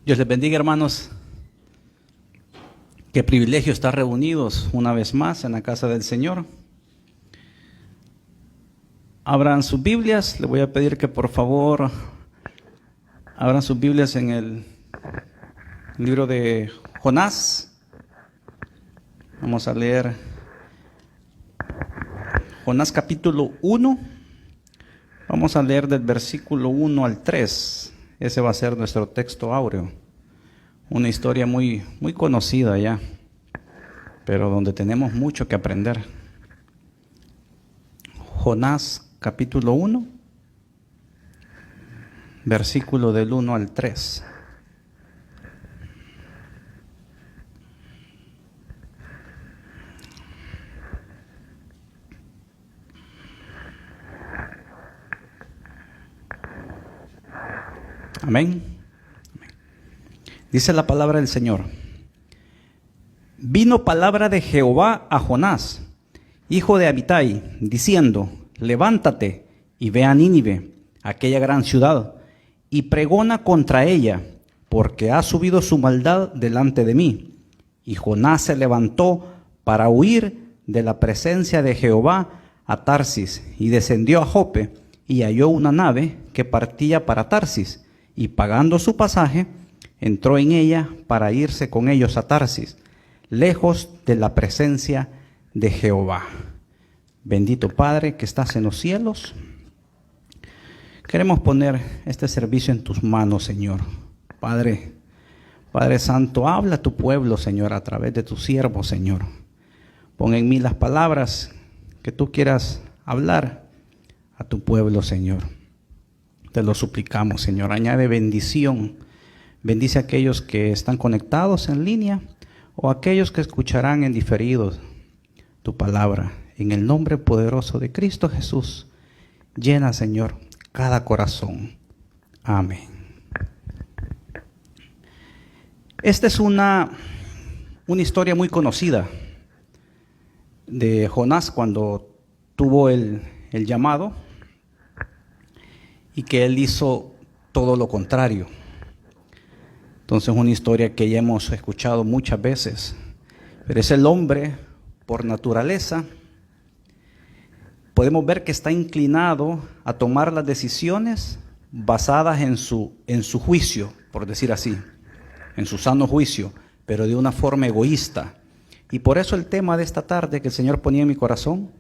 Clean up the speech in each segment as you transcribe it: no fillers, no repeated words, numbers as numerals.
Dios les bendiga, hermanos. Qué privilegio estar reunidos una vez más en la casa del Señor. Abran sus Biblias. Les voy a pedir que por favor abran sus Biblias en el libro de Jonás. Vamos a leer Jonás capítulo 1. Vamos a leer del versículo 1 al 3. Ese va a ser nuestro texto áureo. Una historia muy conocida ya, pero donde tenemos mucho que aprender. Jonás capítulo 1, versículo del 1 al 3. Amén. Dice la palabra del Señor. Vino palabra de Jehová a Jonás, hijo de Amitai, diciendo: levántate y ve a Nínive, aquella gran ciudad, y pregona contra ella, porque ha subido su maldad delante de mí. Y Jonás se levantó para huir de la presencia de Jehová a Tarsis, y descendió a Jope, y halló una nave que partía para Tarsis, y pagando su pasaje, entró en ella para irse con ellos a Tarsis, lejos de la presencia de Jehová. Bendito Padre que estás en los cielos, queremos poner este servicio en tus manos, Señor. Padre Santo, habla a tu pueblo, Señor, a través de tu siervo, Señor. Pon en mí las palabras que tú quieras hablar a tu pueblo, Señor. Te lo suplicamos, Señor. Añade bendición. Bendice a aquellos que están conectados en línea o aquellos que escucharán en diferido tu palabra. En el nombre poderoso de Cristo Jesús, llena, Señor, cada corazón. Amén. Esta es una historia muy conocida de Jonás cuando tuvo el llamado y que él hizo todo lo contrario. Entonces una historia que ya hemos escuchado muchas veces, pero es el hombre por naturaleza. Podemos ver que está inclinado a tomar las decisiones basadas en su juicio, por decir así, en su sano juicio, pero de una forma egoísta. Y por eso el tema de esta tarde que el Señor ponía en mi corazón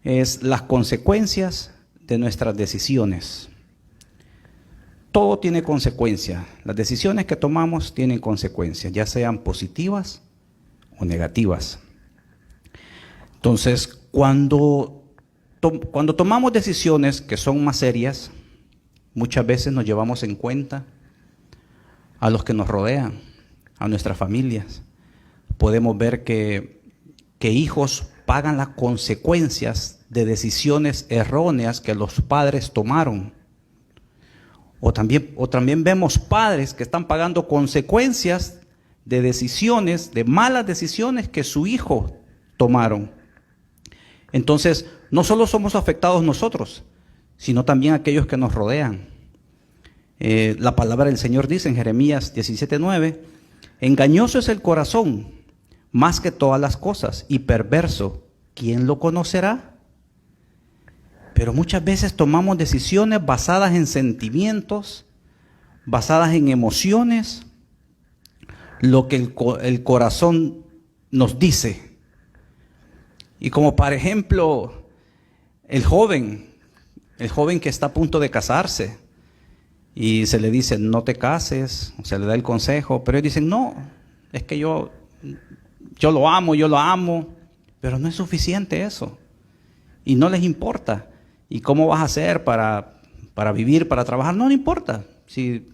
es las consecuencias de nuestras decisiones. Todo tiene consecuencias. Las decisiones que tomamos tienen consecuencias, ya sean positivas o negativas. Entonces, cuando tomamos decisiones que son más serias, muchas veces nos llevamos en cuenta a los que nos rodean, a nuestras familias. Podemos ver que hijos pagan las consecuencias de decisiones erróneas que los padres tomaron. O también vemos padres que están pagando consecuencias de decisiones, de malas decisiones que su hijo tomaron. Entonces, no solo somos afectados nosotros, sino también aquellos que nos rodean. La palabra del Señor dice en Jeremías 17:9, engañoso es el corazón más que todas las cosas y perverso, ¿quién lo conocerá? Pero muchas veces tomamos decisiones basadas en sentimientos, basadas en emociones, lo que el corazón nos dice. Y como por ejemplo, el joven que está a punto de casarse y se le dice no te cases, se le da el consejo, pero ellos dicen no, es que yo lo amo, pero no es suficiente eso y no les importa. ¿Y cómo vas a hacer para vivir, para trabajar? No importa. Si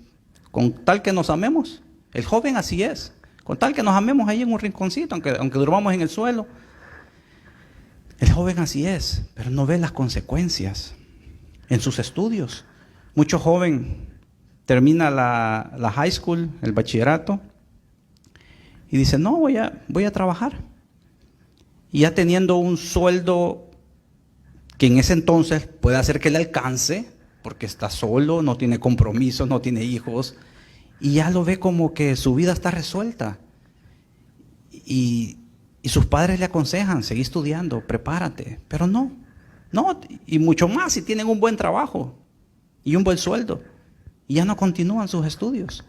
con tal que nos amemos, el joven así es. Con tal que nos amemos ahí en un rinconcito, aunque durmamos en el suelo. El joven así es, pero no ve las consecuencias en sus estudios. Mucho joven termina la high school, el bachillerato, y dice, no, voy a trabajar. Y ya teniendo un sueldo que en ese entonces puede hacer que le alcance, porque está solo, no tiene compromisos, no tiene hijos, y ya lo ve como que su vida está resuelta. Y sus padres le aconsejan, seguí estudiando, prepárate. Pero no, y mucho más si tienen un buen trabajo y un buen sueldo. Y ya no continúan sus estudios.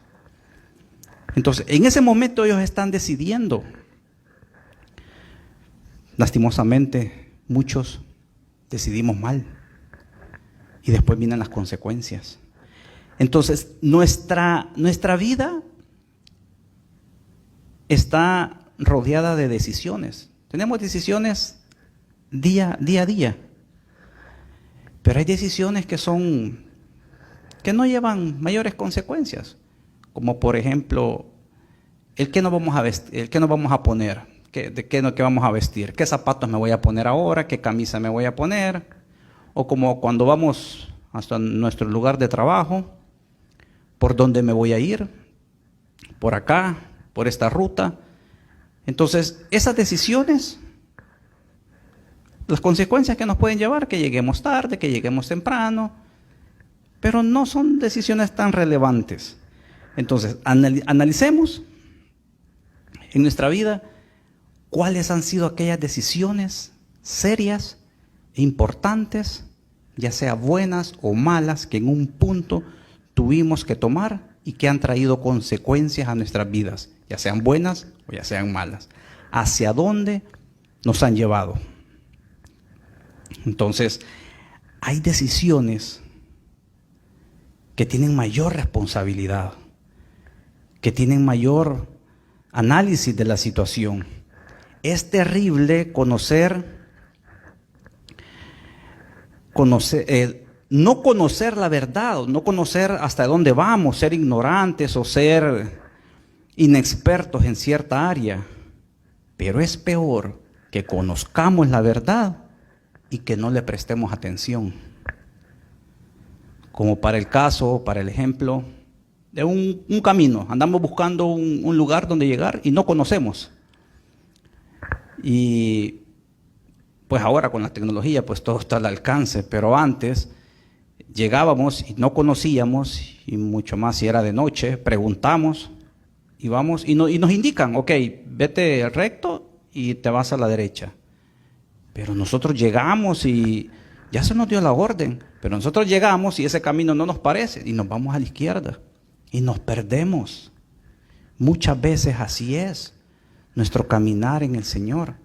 Entonces, en ese momento ellos están decidiendo. Lastimosamente, muchos decidimos mal. Y después vienen las consecuencias. Entonces, nuestra vida está rodeada de decisiones. Tenemos decisiones día a día. Pero hay decisiones que no llevan mayores consecuencias. Como por ejemplo, el qué nos vamos a vestir, el qué nos vamos a poner, qué vamos a vestir, qué zapatos me voy a poner ahora, qué camisa me voy a poner. O como cuando vamos hasta nuestro lugar de trabajo, por dónde me voy a ir, por acá, por esta ruta. Entonces, esas decisiones, las consecuencias que nos pueden llevar, que lleguemos tarde, que lleguemos temprano, pero no son decisiones tan relevantes. Entonces, analicemos en nuestra vida cuáles han sido aquellas decisiones serias e importantes, ya sea buenas o malas, que en un punto tuvimos que tomar y que han traído consecuencias a nuestras vidas, ya sean buenas o ya sean malas. ¿Hacia dónde nos han llevado? Entonces, hay decisiones que tienen mayor responsabilidad, que tienen mayor análisis de la situación. Es terrible no conocer la verdad, no conocer hasta dónde vamos, ser ignorantes o ser inexpertos en cierta área. Pero es peor que conozcamos la verdad y que no le prestemos atención. Como para el ejemplo de un camino. Andamos buscando un lugar donde llegar y no conocemos. Y pues ahora con la tecnología pues todo está al alcance, pero antes llegábamos y no conocíamos, y mucho más si era de noche, preguntamos y vamos y nos indican, ok, vete recto y te vas a la derecha. Pero nosotros llegamos y ya se nos dio la orden, pero nosotros llegamos y ese camino no nos parece y nos vamos a la izquierda y nos perdemos. Muchas veces así es nuestro caminar en el Señor.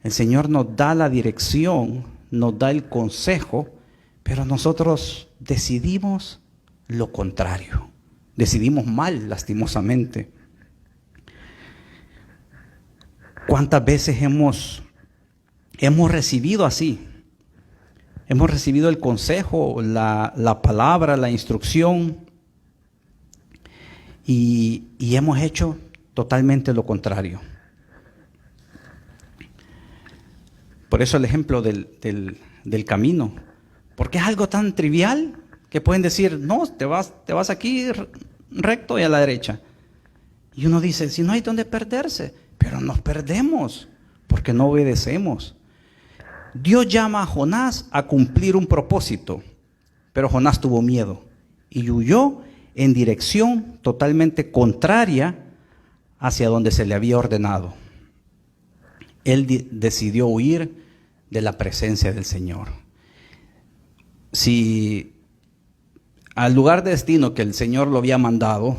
El Señor nos da la dirección, nos da el consejo, pero nosotros decidimos lo contrario. Decidimos mal, lastimosamente. ¿Cuántas veces hemos recibido así? Hemos recibido el consejo, la palabra, la instrucción, y hemos hecho totalmente lo contrario. Por eso el ejemplo del camino, porque es algo tan trivial que pueden decir, no, te vas aquí recto y a la derecha. Y uno dice, si no hay donde perderse, pero nos perdemos porque no obedecemos. Dios llama a Jonás a cumplir un propósito, pero Jonás tuvo miedo y huyó en dirección totalmente contraria hacia donde se le había ordenado. Él decidió huir de la presencia del Señor. Si al lugar de destino que el Señor lo había mandado,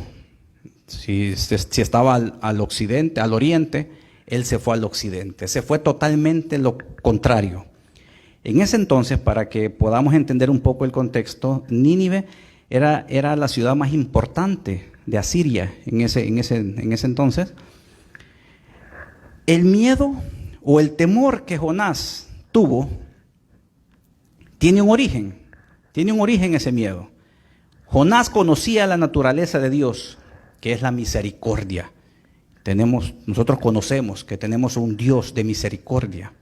si estaba al occidente, al oriente, él se fue al occidente, se fue totalmente lo contrario. En ese entonces, para que podamos entender un poco el contexto, Nínive era la ciudad más importante de Asiria en ese entonces. El miedo o el temor que Jonás tuvo tiene un origen ese miedo. Jonás conocía la naturaleza de Dios, que es la misericordia. Nosotros conocemos que tenemos un Dios de misericordia.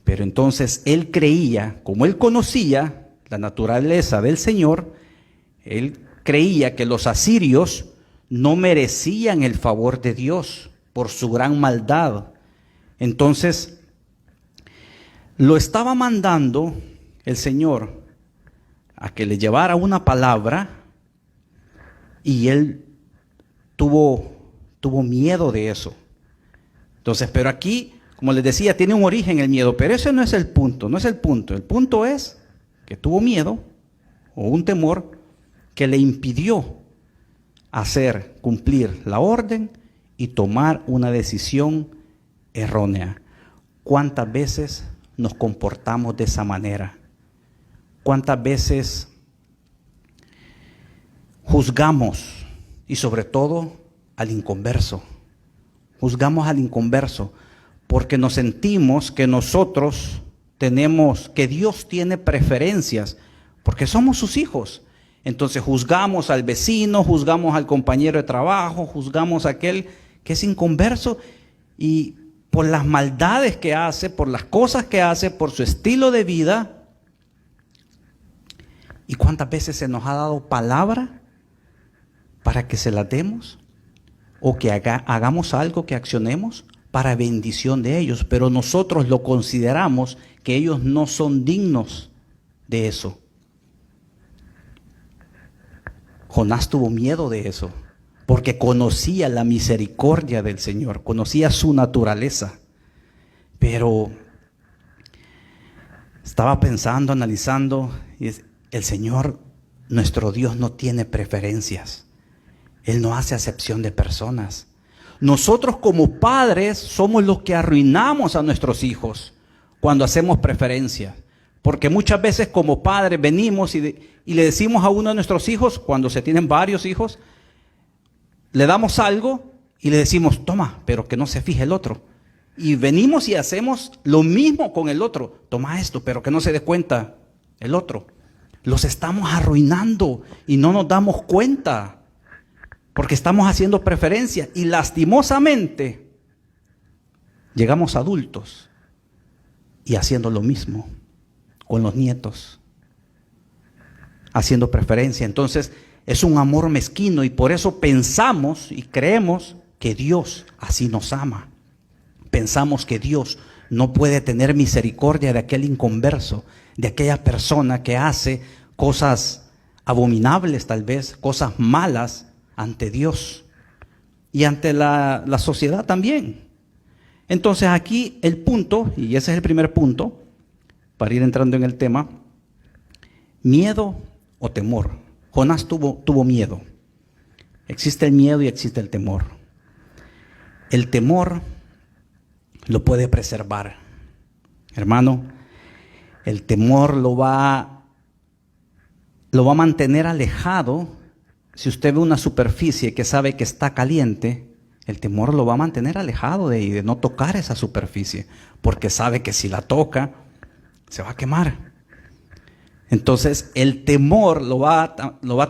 Pero entonces él creía, como él conocía la naturaleza del Señor, él creía que los asirios no merecían el favor de Dios por su gran maldad. Entonces, lo estaba mandando el Señor a que le llevara una palabra y él tuvo miedo de eso. Entonces, pero aquí, como les decía, tiene un origen el miedo, pero ese no es el punto, no es el punto. El punto es que tuvo miedo o un temor que le impidió cumplir la orden y tomar una decisión errónea. ¿Cuántas veces nos comportamos de esa manera? ¿Cuántas veces juzgamos, y sobre todo al inconverso? Juzgamos al inconverso porque nos sentimos que nosotros que Dios tiene preferencias, porque somos sus hijos. Entonces juzgamos al vecino, juzgamos al compañero de trabajo, juzgamos a aquel que es inconverso, y por las maldades que hace, por las cosas que hace, por su estilo de vida. ¿Y cuántas veces se nos ha dado palabra para que se la demos? O que hagamos algo, que accionemos para bendición de ellos, pero nosotros lo consideramos que ellos no son dignos de eso. Jonás tuvo miedo de eso, porque conocía la misericordia del Señor, conocía su naturaleza, pero estaba pensando, analizando, y el Señor, nuestro Dios, no tiene preferencias. Él no hace acepción de personas. Nosotros como padres somos los que arruinamos a nuestros hijos cuando hacemos preferencias. Porque muchas veces como padres venimos y le decimos a uno de nuestros hijos, cuando se tienen varios hijos, le damos algo y le decimos, toma, pero que no se fije el otro. Y venimos y hacemos lo mismo con el otro. Toma esto, pero que no se dé cuenta el otro. Los estamos arruinando y no nos damos cuenta. Porque estamos haciendo preferencia y lastimosamente llegamos adultos y haciendo lo mismo con los nietos, haciendo preferencia. Entonces es un amor mezquino y por eso pensamos y creemos que Dios así nos ama. Pensamos que Dios no puede tener misericordia de aquel inconverso, de aquella persona que hace cosas abominables, tal vez, cosas malas ante Dios y ante la sociedad también. Entonces aquí el punto, y ese es el primer punto, para ir entrando en el tema, miedo o temor. Jonás tuvo miedo. Existe el miedo y existe el temor. El temor lo puede preservar. Hermano, el temor lo va a mantener alejado. Si usted ve una superficie que sabe que está caliente, el temor lo va a mantener alejado de no tocar esa superficie, porque sabe que si la toca, se va a quemar. Entonces, el temor lo va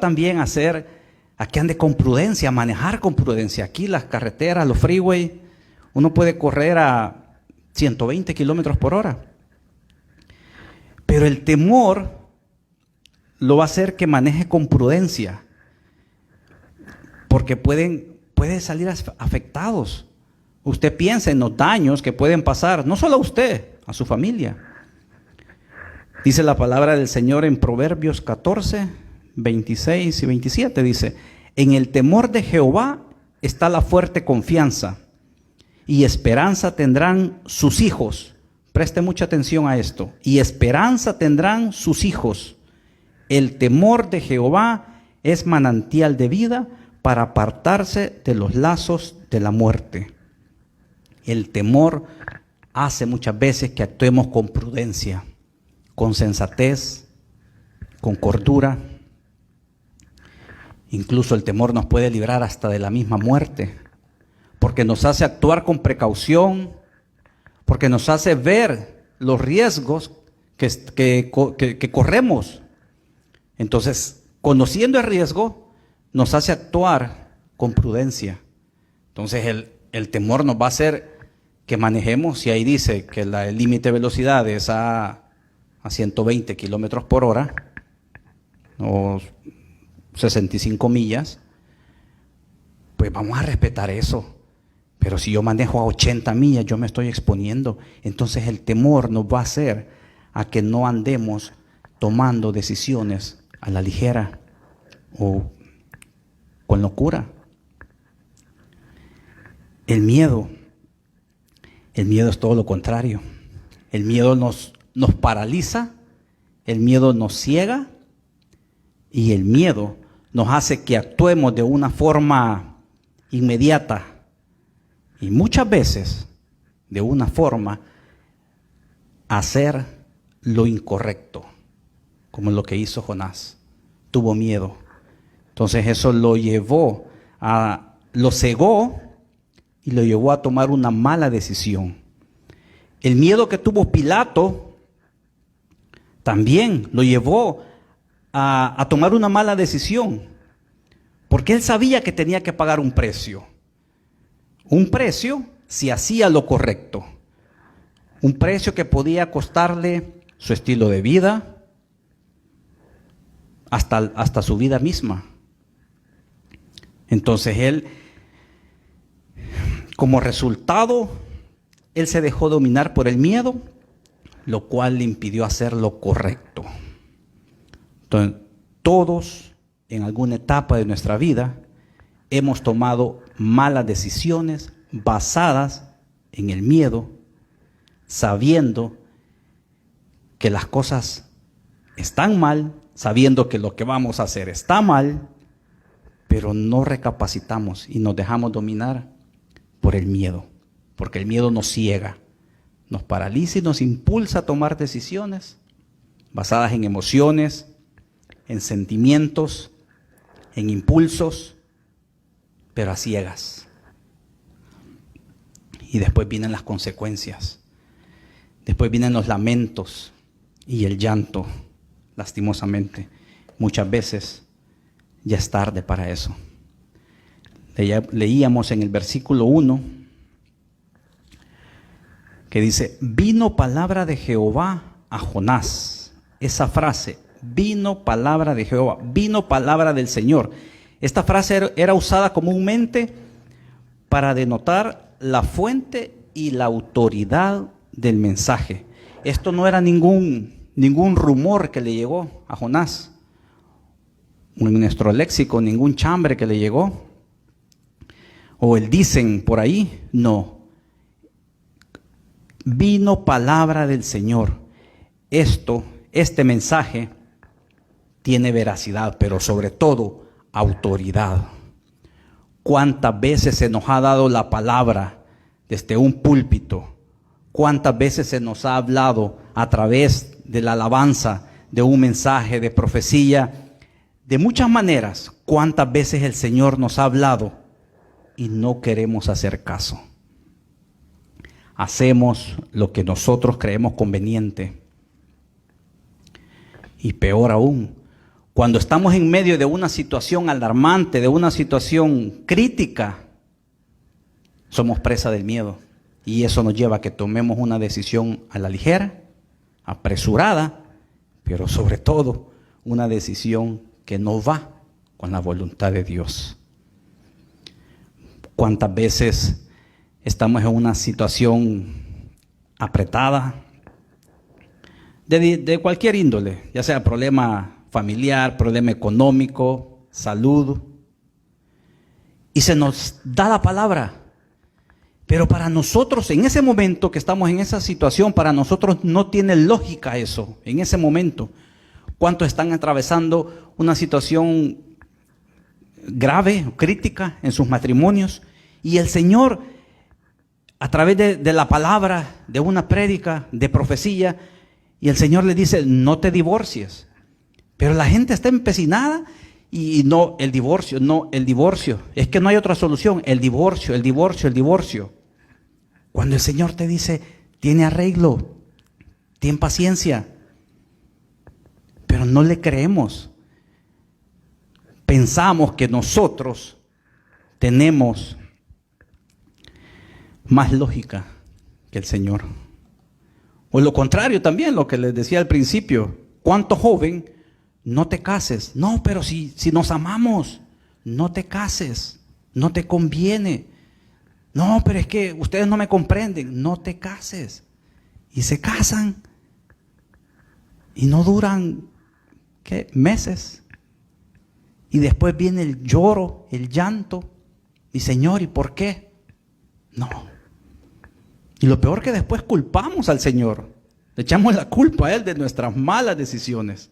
también a hacer a que ande con prudencia, a manejar con prudencia. Aquí las carreteras, los freeways, uno puede correr a 120 kilómetros por hora. Pero el temor lo va a hacer que maneje con prudencia. Porque puede salir afectados. Usted piensa en los daños que pueden pasar, no solo a usted, a su familia. Dice la palabra del Señor en Proverbios 14, 26 y 27, dice, en el temor de Jehová está la fuerte confianza, y esperanza tendrán sus hijos. Preste mucha atención a esto. Y esperanza tendrán sus hijos. El temor de Jehová es manantial de vida, para apartarse de los lazos de la muerte. El temor hace muchas veces que actuemos con prudencia, con sensatez, con cordura. Incluso el temor nos puede librar hasta de la misma muerte, porque nos hace actuar con precaución, porque nos hace ver los riesgos que corremos. Entonces, conociendo el riesgo, nos hace actuar con prudencia. Entonces el temor nos va a hacer que manejemos, y ahí dice que el límite de velocidad es a 120 kilómetros por hora, o 65 millas, pues vamos a respetar eso. Pero si yo manejo a 80 millas, yo me estoy exponiendo. Entonces el temor nos va a hacer a que no andemos tomando decisiones a la ligera o con locura. El miedo es todo lo contrario. El miedo nos paraliza, el miedo nos ciega y el miedo nos hace que actuemos de una forma inmediata y muchas veces de una forma a hacer lo incorrecto, como lo que hizo Jonás. Tuvo miedo. Entonces eso lo cegó y lo llevó a tomar una mala decisión. El miedo que tuvo Pilato también lo llevó a tomar una mala decisión, porque él sabía que tenía que pagar un precio si hacía lo correcto, un precio que podía costarle su estilo de vida, hasta su vida misma. Entonces él, como resultado, él se dejó dominar por el miedo, lo cual le impidió hacer lo correcto. Entonces, todos en alguna etapa de nuestra vida hemos tomado malas decisiones basadas en el miedo, sabiendo que las cosas están mal, sabiendo que lo que vamos a hacer está mal, pero no recapacitamos y nos dejamos dominar por el miedo, porque el miedo nos ciega, nos paraliza y nos impulsa a tomar decisiones basadas en emociones, en sentimientos, en impulsos, pero a ciegas. Y después vienen las consecuencias, después vienen los lamentos y el llanto, lastimosamente. Muchas veces ya es tarde para eso. Leíamos en el versículo 1 que dice, vino palabra de Jehová a Jonás. Esa frase, vino palabra de Jehová, vino palabra del Señor. Esta frase era usada comúnmente para denotar la fuente y la autoridad del mensaje. Esto no era ningún rumor que le llegó a Jonás, en nuestro léxico, ningún chambre que le llegó, o el dicen por ahí, no. Vino palabra del Señor. Este mensaje tiene veracidad, pero sobre todo autoridad. ¿Cuántas veces se nos ha dado la palabra desde un púlpito? ¿Cuántas veces se nos ha hablado a través de la alabanza, de un mensaje, de profecía? De muchas maneras, ¿cuántas veces el Señor nos ha hablado y no queremos hacer caso? Hacemos lo que nosotros creemos conveniente. Y peor aún, cuando estamos en medio de una situación alarmante, de una situación crítica, somos presa del miedo. Y eso nos lleva a que tomemos una decisión a la ligera, apresurada, pero sobre todo una decisión que no va con la voluntad de Dios. ¿Cuántas veces estamos en una situación apretada de cualquier índole, ya sea problema familiar, problema económico, salud, y se nos da la palabra, pero para nosotros en ese momento que estamos en esa situación, para nosotros no tiene lógica eso, en ese momento? ¿Cuántos están atravesando una situación grave, crítica en sus matrimonios? Y el Señor, a través de la palabra, de una prédica, de profecía, y el Señor le dice, no te divorcies. Pero la gente está empecinada y no, el divorcio, es que no hay otra solución, el divorcio. Cuando el Señor te dice, tiene arreglo, ten paciencia, pero no le creemos. Pensamos que nosotros tenemos más lógica que el Señor. O lo contrario también, lo que les decía al principio. ¿Cuánto joven? No te cases. No, pero si nos amamos, no te cases. No te conviene. No, pero es que ustedes no me comprenden. No te cases. Y se casan. Y no duran, ¿qué? Meses. Y después viene el lloro, el llanto. Y Señor, ¿y por qué? No. Y lo peor que después culpamos al Señor. Le echamos la culpa a Él de nuestras malas decisiones.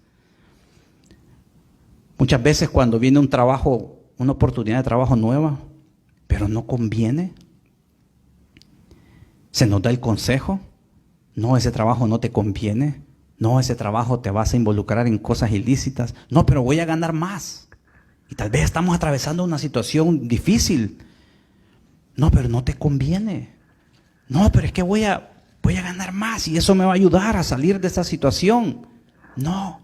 Muchas veces cuando viene un trabajo, una oportunidad de trabajo nueva, pero no conviene, se nos da el consejo: no, ese trabajo no te conviene, no, ese trabajo te vas a involucrar en cosas ilícitas, no, pero voy a ganar más. Y tal vez estamos atravesando una situación difícil. No, pero no te conviene. No, pero es que voy a ganar más y eso me va a ayudar a salir de esta situación. No.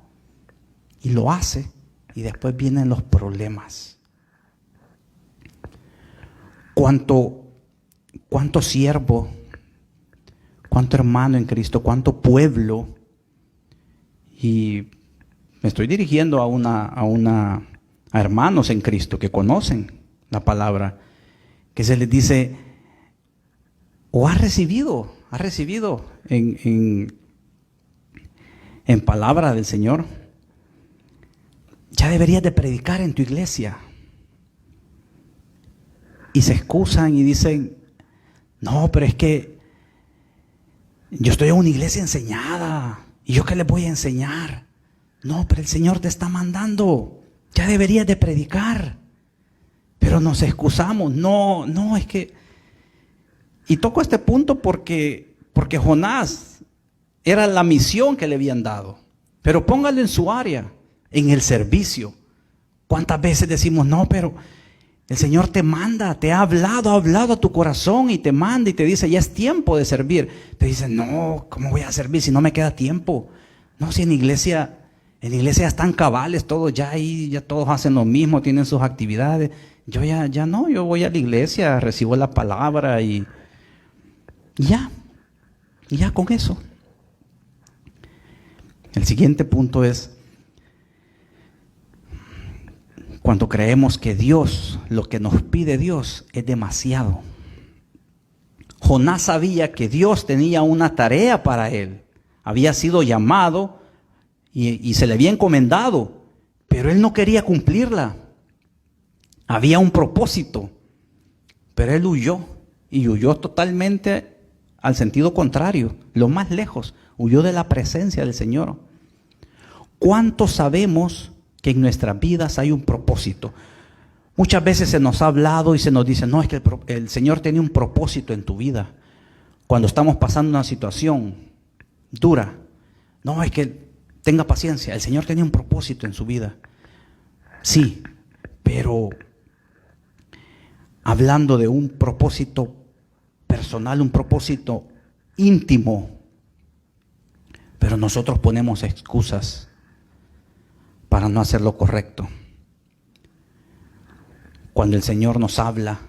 Y lo hace, y después vienen los problemas. ¿Cuánto siervo, cuánto hermano en Cristo, cuánto pueblo? Y me estoy dirigiendo a hermanos en Cristo que conocen la palabra, que se les dice: o has recibido en palabra del Señor, ya deberías de predicar en tu iglesia. Y se excusan y dicen: no, pero es que yo estoy en una iglesia enseñada, ¿y yo qué les voy a enseñar? No, pero el Señor te está mandando, ya deberías de predicar. Pero nos excusamos: no, es que... Y toco este punto porque Jonás era la misión que le habían dado. Pero póngalo en su área, en el servicio. ¿Cuántas veces decimos: no, pero el Señor te manda, te ha hablado a tu corazón y te manda y te dice: ya es tiempo de servir? Te dice: no, ¿cómo voy a servir si no me queda tiempo? No, si en iglesia ya están cabales todos, ya ahí ya todos hacen lo mismo, tienen sus actividades. Yo ya no, yo voy a la iglesia, recibo la palabra y ya con eso. El siguiente punto es cuando creemos que Dios, lo que nos pide Dios es demasiado. Jonás sabía que Dios tenía una tarea para él. Había sido llamado y se le había encomendado, pero él no quería cumplirla. Había un propósito, pero él huyó, y huyó totalmente al sentido contrario, lo más lejos, huyó de la presencia del Señor. ¿Cuántos sabemos que en nuestras vidas hay un propósito? Muchas veces se nos ha hablado y se nos dice: no, es que el Señor tiene un propósito en tu vida. Cuando estamos pasando una situación dura, no, es que tenga paciencia, el Señor tiene un propósito en su vida. Sí, pero hablando de un propósito personal, un propósito íntimo, pero nosotros ponemos excusas para no hacer lo correcto. Cuando el Señor nos habla,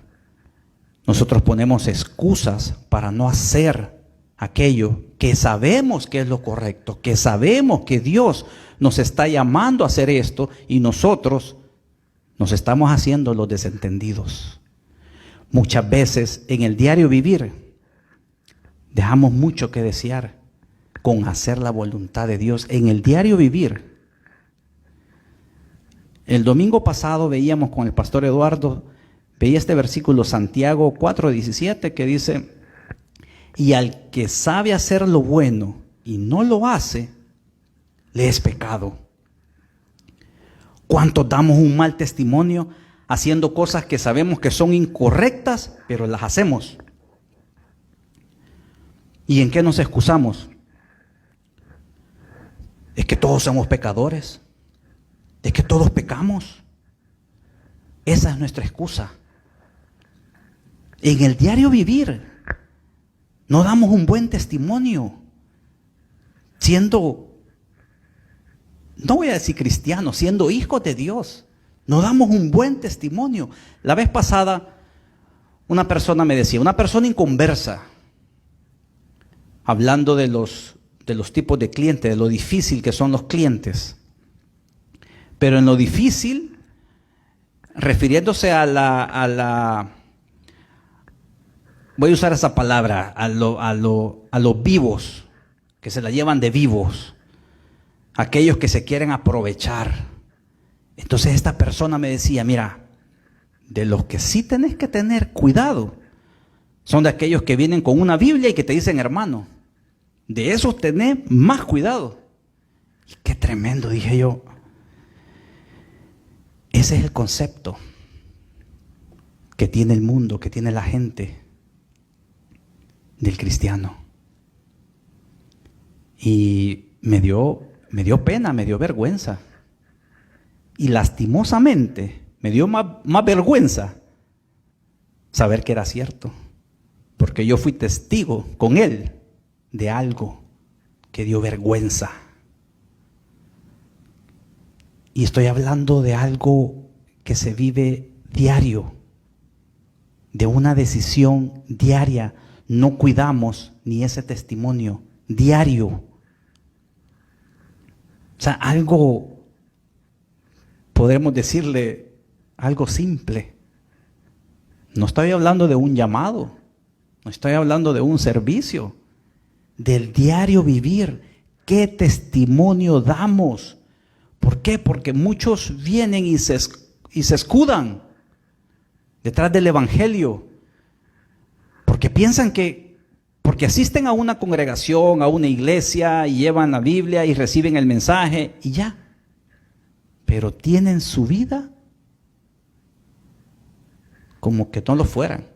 nosotros ponemos excusas para no hacer aquello que sabemos que es lo correcto, que sabemos que Dios nos está llamando a hacer esto, y nosotros nos estamos haciendo los desentendidos. Muchas veces en el diario vivir dejamos mucho que desear con hacer la voluntad de Dios. En el diario vivir, el domingo pasado veíamos con el pastor Eduardo, veía este versículo, Santiago 4:17, que dice: y al que sabe hacer lo bueno y no lo hace, le es pecado. ¿Cuántos damos un mal testimonio haciendo cosas que sabemos que son incorrectas, pero las hacemos? ¿Y en qué nos excusamos? Es que todos somos pecadores, es que todos pecamos. Esa es nuestra excusa. En el diario vivir no damos un buen testimonio, siendo, no voy a decir cristianos, siendo hijos de Dios. No damos un buen testimonio. La vez pasada, una persona me decía, una persona inconversa, hablando de los tipos de clientes, de lo difícil que son los clientes. Pero en lo difícil, refiriéndose a la voy a usar esa palabra, a los vivos, que se la llevan de vivos, aquellos que se quieren aprovechar. Entonces esta persona me decía: mira, de los que sí tenés que tener cuidado Son de aquellos que vienen con una Biblia y que te dicen hermano. De esos tenés más cuidado. Y qué tremendo, dije yo. Ese es el concepto que tiene el mundo, que tiene la gente del cristiano. Y me dio pena, me dio vergüenza. Y lastimosamente me dio más vergüenza saber que era cierto. Porque yo fui testigo con él de algo que dio vergüenza. Y estoy hablando de algo que se vive diario, de una decisión diaria. No cuidamos ni ese testimonio diario. O sea, algo, podemos decirle, algo simple. No estoy hablando de un llamado, no estoy hablando de un servicio, del diario vivir. ¿Qué testimonio damos? ¿Por qué? Porque muchos vienen y se escudan detrás del evangelio, porque piensan que porque asisten a una congregación, a una iglesia y llevan la Biblia y reciben el mensaje y ya, pero tienen su vida como que no lo fueran.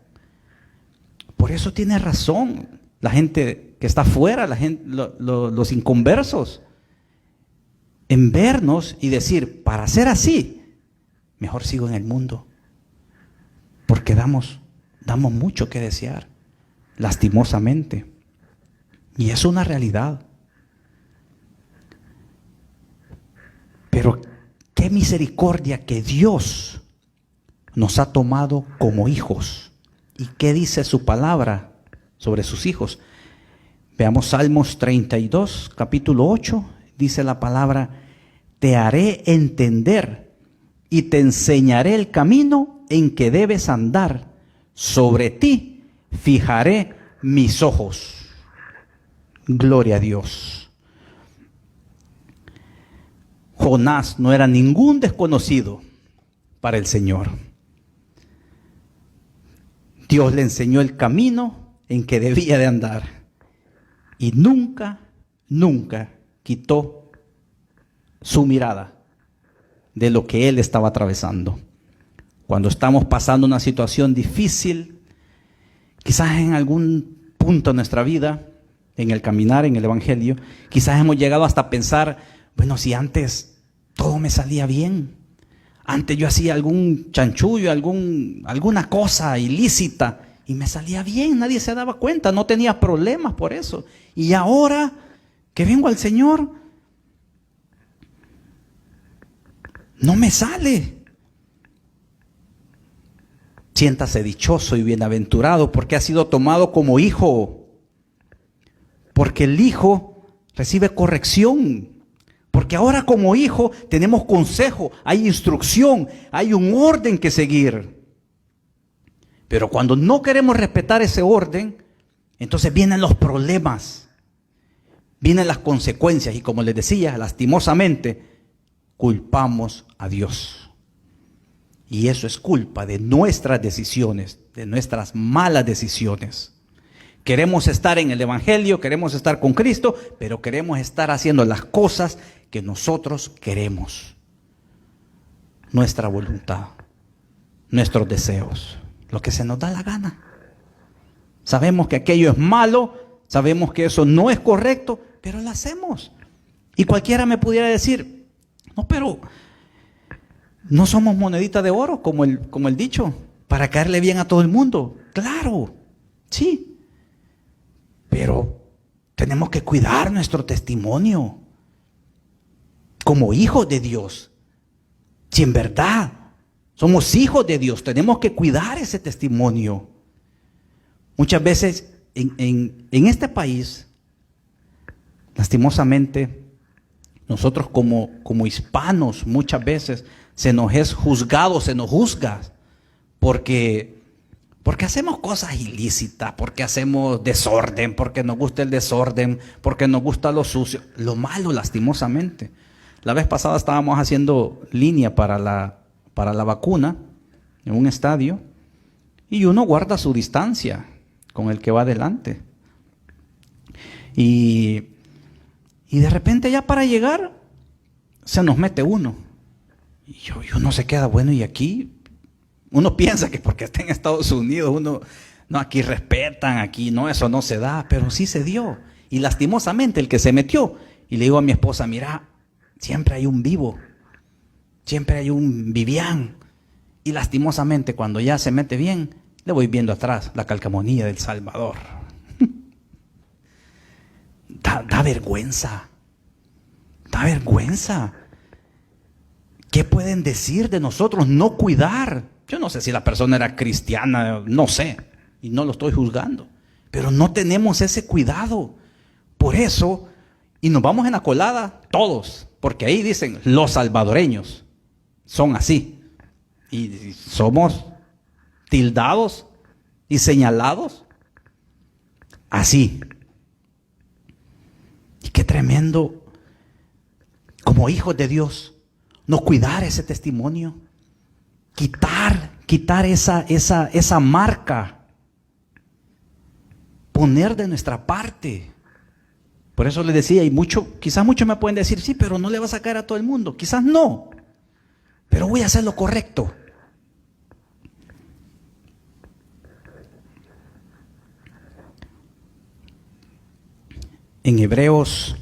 Por eso tiene razón la gente que está afuera, la gente, los inconversos, en vernos y decir, para ser así, mejor sigo en el mundo. Porque damos mucho que desear, lastimosamente. Y es una realidad. Pero qué misericordia que Dios nos ha tomado como hijos. ¿Y qué dice su palabra sobre sus hijos? Veamos Salmos 32, capítulo 8. Dice la palabra, te haré entender y te enseñaré el camino en que debes andar. Sobre ti fijaré mis ojos. Gloria a Dios. Jonás no era ningún desconocido para el Señor. Dios le enseñó el camino en que debía de andar. Y nunca quitó su mirada de lo que él estaba atravesando. Cuando estamos pasando una situación difícil, quizás en algún punto de nuestra vida, en el caminar, en el evangelio, quizás hemos llegado hasta pensar, bueno, si antes todo me salía bien, antes yo hacía algún chanchullo, alguna cosa ilícita y me salía bien, nadie se daba cuenta, no tenía problemas por eso. Y ahora que vengo al Señor, no me sale. Siéntase dichoso y bienaventurado porque ha sido tomado como hijo. Porque el hijo recibe corrección. Porque ahora como hijo tenemos consejo, hay instrucción, hay un orden que seguir. Pero cuando no queremos respetar ese orden, entonces vienen los problemas, vienen las consecuencias y como les decía, lastimosamente, culpamos a Dios. Y eso es culpa de nuestras decisiones, de nuestras malas decisiones. Queremos estar en el evangelio, queremos estar con Cristo, pero queremos estar haciendo las cosas que nosotros queremos. Nuestra voluntad, nuestros deseos, lo que se nos da la gana. Sabemos que aquello es malo, sabemos que eso no es correcto, pero lo hacemos. Y cualquiera me pudiera decir, no, pero no somos monedita de oro, como el dicho, para caerle bien a todo el mundo. Claro, sí. Pero tenemos que cuidar nuestro testimonio como hijos de Dios. Si en verdad somos hijos de Dios, tenemos que cuidar ese testimonio. Muchas veces en este país, lastimosamente, nosotros como hispanos muchas veces se nos es juzgado, se nos juzga porque hacemos cosas ilícitas, porque hacemos desorden, porque nos gusta el desorden, porque nos gusta lo sucio, lo malo lastimosamente. La vez pasada estábamos haciendo línea para la vacuna en un estadio y uno guarda su distancia con el que va adelante. Y de repente ya para llegar, se nos mete uno. Y uno se queda, bueno, y aquí uno piensa que porque está en Estados Unidos, no, aquí respetan, aquí no, eso no se da, pero sí se dio. Y lastimosamente el que se metió, y le digo a mi esposa, mira, siempre hay un vivo, siempre hay un Vivian. Y lastimosamente cuando ya se mete bien, le voy viendo atrás la calcamonía del Salvador. Da vergüenza, da vergüenza. ¿Qué pueden decir de nosotros? No cuidar. Yo no sé si la persona era cristiana, no sé, y no lo estoy juzgando, pero no tenemos ese cuidado. Por eso, y nos vamos en la colada todos, porque ahí dicen, los salvadoreños son así, y somos tildados y señalados así. Y qué tremendo, como hijos de Dios, no cuidar ese testimonio, quitar esa marca, poner de nuestra parte. Por eso les decía, y quizás muchos me pueden decir, sí, pero no le vas a caer a todo el mundo. Quizás no, pero voy a hacer lo correcto. En Hebreos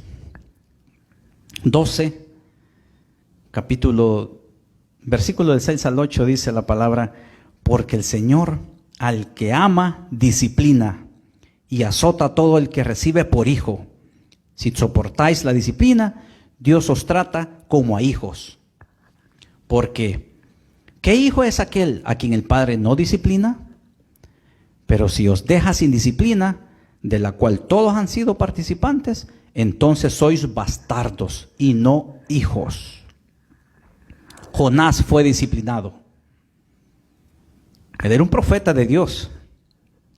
12, versículo del 6 al 8 dice la palabra, porque el Señor al que ama disciplina y azota a todo el que recibe por hijo. Si soportáis la disciplina, Dios os trata como a hijos. Porque, ¿qué hijo es aquel a quien el Padre no disciplina? Pero si os deja sin disciplina, de la cual todos han sido participantes, entonces sois bastardos y no hijos. Jonás fue disciplinado. Él era un profeta de Dios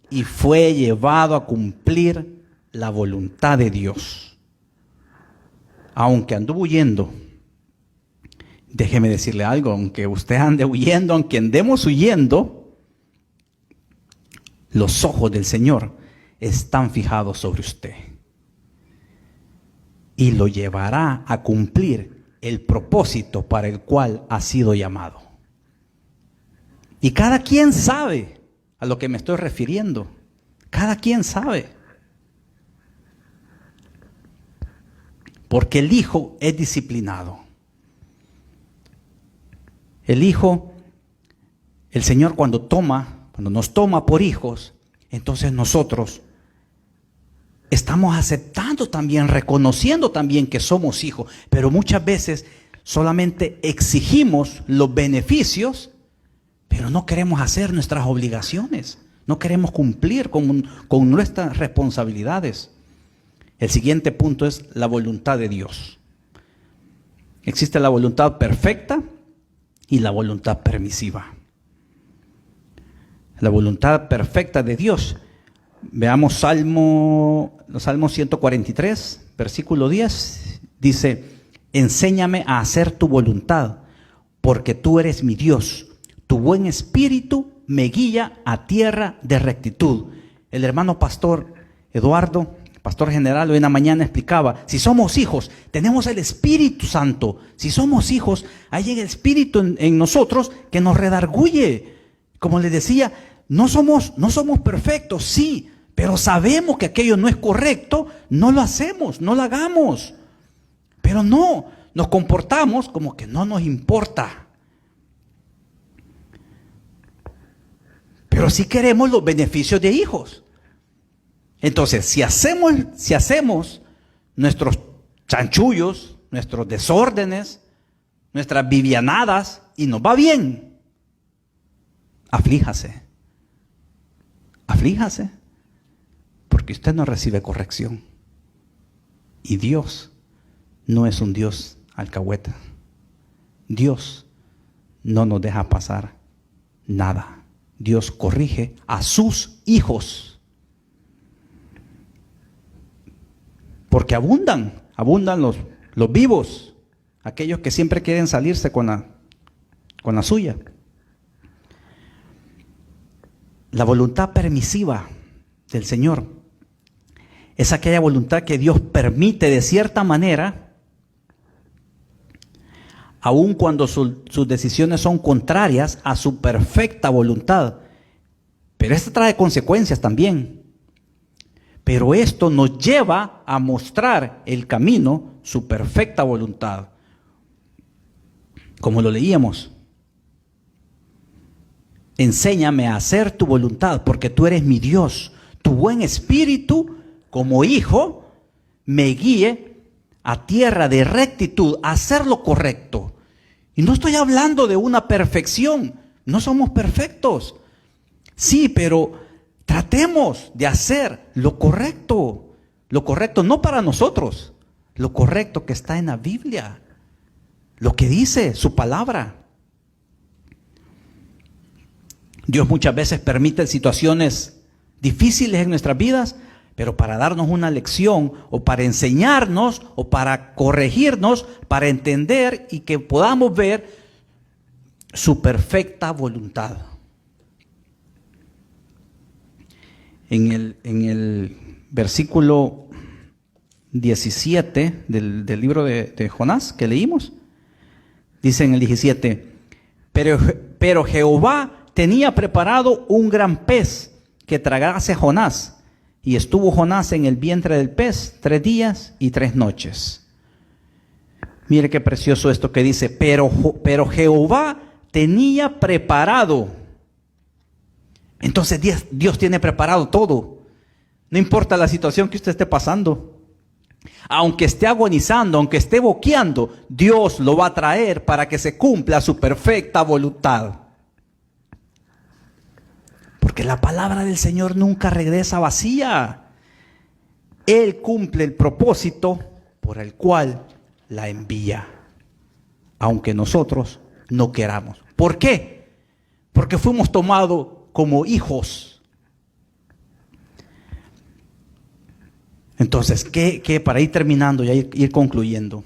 y fue llevado a cumplir la voluntad de Dios. Aunque anduvo huyendo, déjeme decirle algo, aunque usted ande huyendo, aunque andemos huyendo, los ojos del Señor están fijados sobre usted y lo llevará a cumplir el propósito para el cual ha sido llamado. Y cada quien sabe a lo que me estoy refiriendo. Cada quien sabe. Porque el hijo es disciplinado. El hijo, el Señor cuando nos toma por hijos, entonces nosotros estamos aceptando también, reconociendo también que somos hijos, pero muchas veces solamente exigimos los beneficios, pero no queremos hacer nuestras obligaciones, no queremos cumplir con nuestras responsabilidades. El siguiente punto es la voluntad de Dios. Existe la voluntad perfecta y la voluntad permisiva. La voluntad perfecta de Dios. Veamos Salmo 143, versículo 10. Dice, enséñame a hacer tu voluntad, porque tú eres mi Dios. Tu buen espíritu me guía a tierra de rectitud. El hermano pastor Eduardo, pastor general, hoy en la mañana explicaba, si somos hijos, tenemos el Espíritu Santo. Si somos hijos, hay el Espíritu en nosotros que nos redarguye. Como les decía, no somos perfectos, sí, pero sabemos que aquello no es correcto, no lo hacemos, no lo hagamos. Pero no, nos comportamos como que no nos importa. Pero sí queremos los beneficios de hijos. Entonces, si hacemos nuestros chanchullos, nuestros desórdenes, nuestras vivianadas, y nos va bien, aflíjase, porque usted no recibe corrección. Y Dios no es un Dios alcahueta. Dios no nos deja pasar nada. Dios corrige a sus hijos. Porque abundan los vivos, aquellos que siempre quieren salirse con la suya. La voluntad permisiva. del Señor es aquella voluntad que Dios permite de cierta manera, aun cuando sus decisiones son contrarias a su perfecta voluntad. Pero esto trae consecuencias también. Pero esto nos lleva a mostrar el camino, su perfecta voluntad. Como lo leíamos. Enséñame a hacer tu voluntad, porque tú eres mi Dios. Tu buen espíritu, como hijo, me guíe a tierra de rectitud, a hacer lo correcto. Y no estoy hablando de una perfección. No somos perfectos. Sí, pero tratemos de hacer lo correcto. Lo correcto no para nosotros. Lo correcto que está en la Biblia. Lo que dice su palabra. Dios muchas veces permite situaciones difíciles en nuestras vidas, pero para darnos una lección o para enseñarnos o para corregirnos, para entender y que podamos ver su perfecta voluntad. En el versículo 17 del libro de Jonás que leímos, dice en el 17, pero Jehová tenía preparado un gran pez que tragase a Jonás, y estuvo Jonás en el vientre del pez 3 días y 3 noches. Mire qué precioso esto que dice, pero Jehová tenía preparado. Entonces Dios tiene preparado todo. No importa la situación que usted esté pasando. Aunque esté agonizando, aunque esté boqueando, Dios lo va a traer para que se cumpla su perfecta voluntad. Porque la palabra del Señor nunca regresa vacía. Él cumple el propósito por el cual la envía, aunque nosotros no queramos. ¿Por qué? Porque fuimos tomados como hijos. Entonces, ¿qué para ir terminando y ir concluyendo?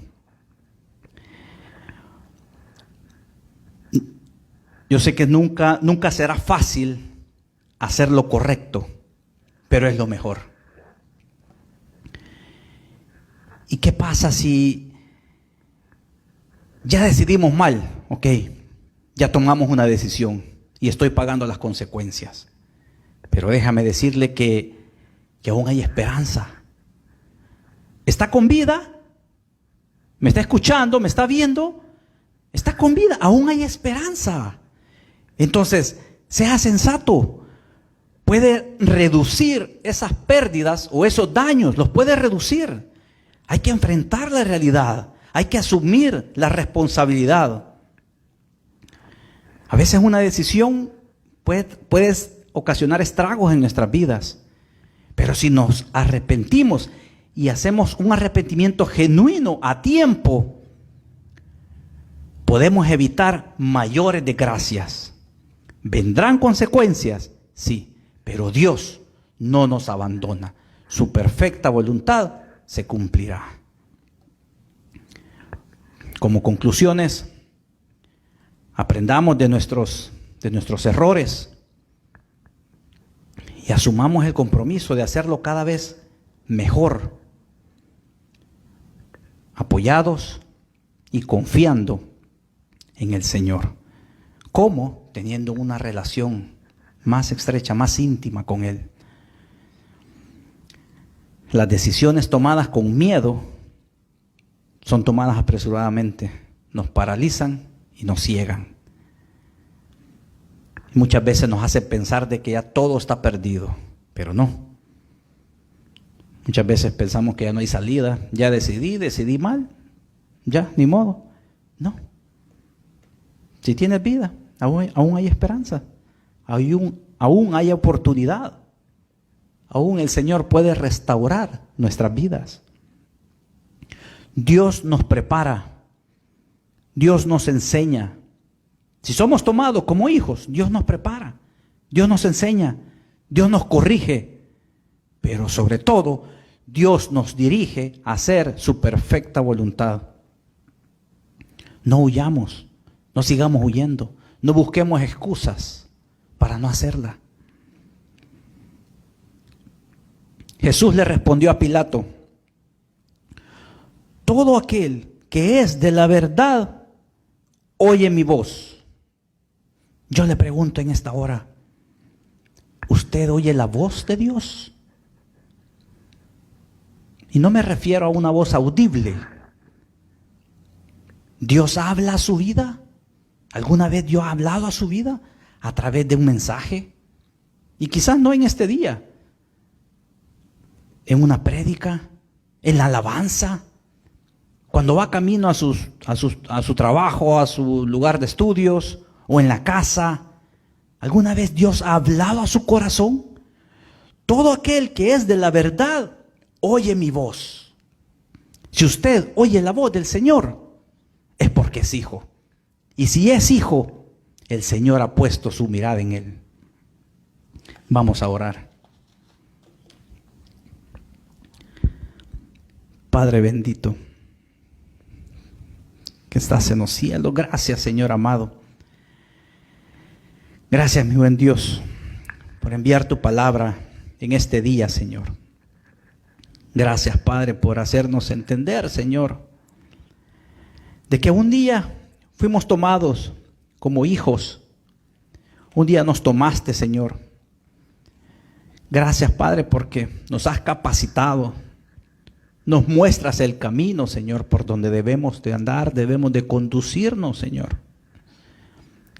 Yo sé que nunca será fácil hacer lo correcto, pero es lo mejor. ¿Y qué pasa si ya decidimos mal? Ok, ya tomamos una decisión y estoy pagando las consecuencias. Pero déjame decirle que aún hay esperanza. ¿Está con vida? ¿Me está escuchando? ¿Me está viendo? Está con vida, aún hay esperanza. Entonces, sea sensato. Puede reducir esas pérdidas o esos daños, los puede reducir. Hay que enfrentar la realidad, hay que asumir la responsabilidad. A veces una decisión puede ocasionar estragos en nuestras vidas, pero si nos arrepentimos y hacemos un arrepentimiento genuino a tiempo, podemos evitar mayores desgracias. ¿Vendrán consecuencias? Sí. Pero Dios no nos abandona. Su perfecta voluntad se cumplirá. Como conclusiones, aprendamos de nuestros errores y asumamos el compromiso de hacerlo cada vez mejor, apoyados y confiando en el Señor. ¿Cómo? Teniendo una relación más estrecha, más íntima con Él. Las decisiones tomadas con miedo son tomadas apresuradamente, nos paralizan y nos ciegan. Muchas veces nos hace pensar de que ya todo está perdido, pero no. Muchas veces pensamos que ya no hay salida, ya decidí mal, ya, ni modo. No. Si tienes vida, aún hay esperanza. Aún hay oportunidad. Aún el Señor puede restaurar nuestras vidas. Dios nos prepara. Dios nos enseña. Si somos tomados como hijos, Dios nos prepara. Dios nos enseña. Dios nos corrige. Pero sobre todo, Dios nos dirige a hacer su perfecta voluntad. No huyamos. No sigamos huyendo. No busquemos excusas para no hacerla. Jesús le respondió a Pilato: todo aquel que es de la verdad, oye mi voz. Yo le pregunto en esta hora, ¿usted oye la voz de Dios? Y no me refiero a una voz audible. ¿Dios habla a su vida? ¿Alguna vez Dios ha hablado a su vida a través de un mensaje? Y quizás no en este día, en una prédica, en la alabanza, cuando va camino a su trabajo, a su lugar de estudios o en la casa. ¿Alguna vez Dios ha hablado a su corazón? Todo aquel que es de la verdad, oye mi voz. Si usted oye la voz del Señor, es porque es hijo. Y si es hijo, el Señor ha puesto su mirada en él. Vamos a orar. Padre bendito, que estás en los cielos, gracias, Señor amado. Gracias, mi buen Dios, por enviar tu palabra en este día, Señor. Gracias, Padre, por hacernos entender, Señor, de que un día fuimos tomados como hijos. Un día nos tomaste, Señor. Gracias, Padre, porque nos has capacitado. Nos muestras el camino, Señor, por donde debemos de andar, debemos de conducirnos, Señor.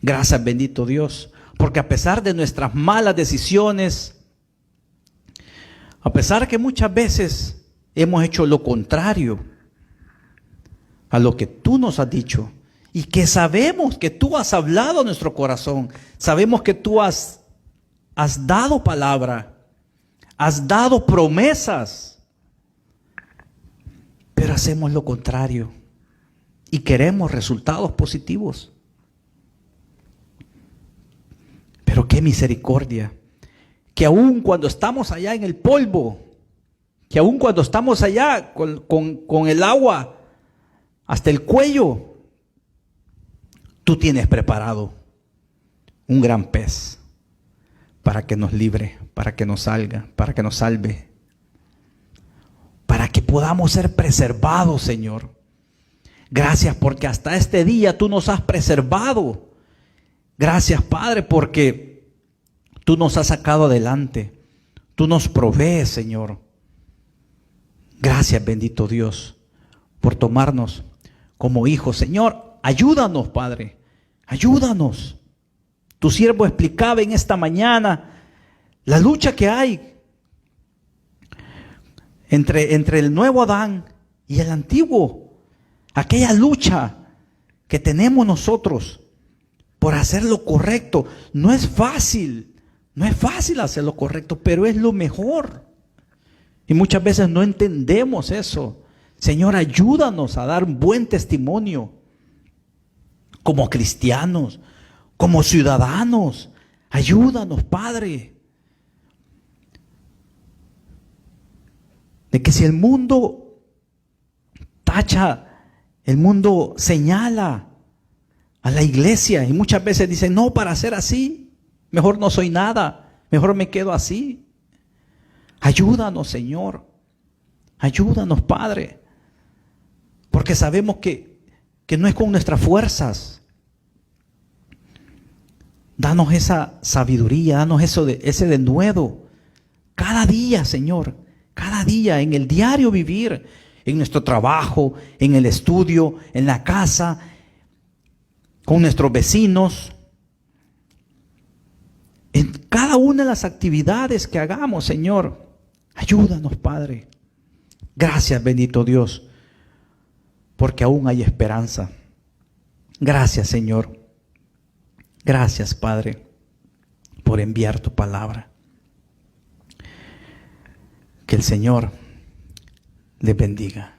Gracias, bendito Dios, porque a pesar de nuestras malas decisiones, a pesar que muchas veces hemos hecho lo contrario a lo que tú nos has dicho, y que sabemos que tú has hablado a nuestro corazón, sabemos que tú has dado palabra, has dado promesas, pero hacemos lo contrario y queremos resultados positivos. Pero qué misericordia, que aun cuando estamos allá en el polvo, que aun cuando estamos allá con el agua hasta el cuello, tú tienes preparado un gran pez para que nos libre, para que nos salga, para que nos salve, para que podamos ser preservados, Señor. Gracias porque hasta este día tú nos has preservado. Gracias, Padre, porque tú nos has sacado adelante. Tú nos provees, Señor. Gracias, bendito Dios, por tomarnos como hijos. Señor, ayúdanos, Padre. Ayúdanos. Tu siervo explicaba en esta mañana la lucha que hay entre el nuevo Adán y el antiguo. Aquella lucha que tenemos nosotros por hacer lo correcto. No es fácil hacer lo correcto, pero es lo mejor. Y muchas veces no entendemos eso. Señor, ayúdanos a dar un buen testimonio como cristianos, como ciudadanos. Ayúdanos, Padre. De que si el mundo tacha, el mundo señala a la iglesia y muchas veces dice, no, para ser así, mejor no soy nada, mejor me quedo así. Ayúdanos, Señor. Ayúdanos, Padre. Porque sabemos que no es con nuestras fuerzas. Danos esa sabiduría, danos ese denuedo. Cada día, Señor, cada día, en el diario vivir, en nuestro trabajo, en el estudio, en la casa, con nuestros vecinos, en cada una de las actividades que hagamos, Señor. Ayúdanos, Padre. Gracias, bendito Dios, porque aún hay esperanza. Gracias, Señor. Gracias, Padre, por enviar tu palabra. Que el Señor les bendiga.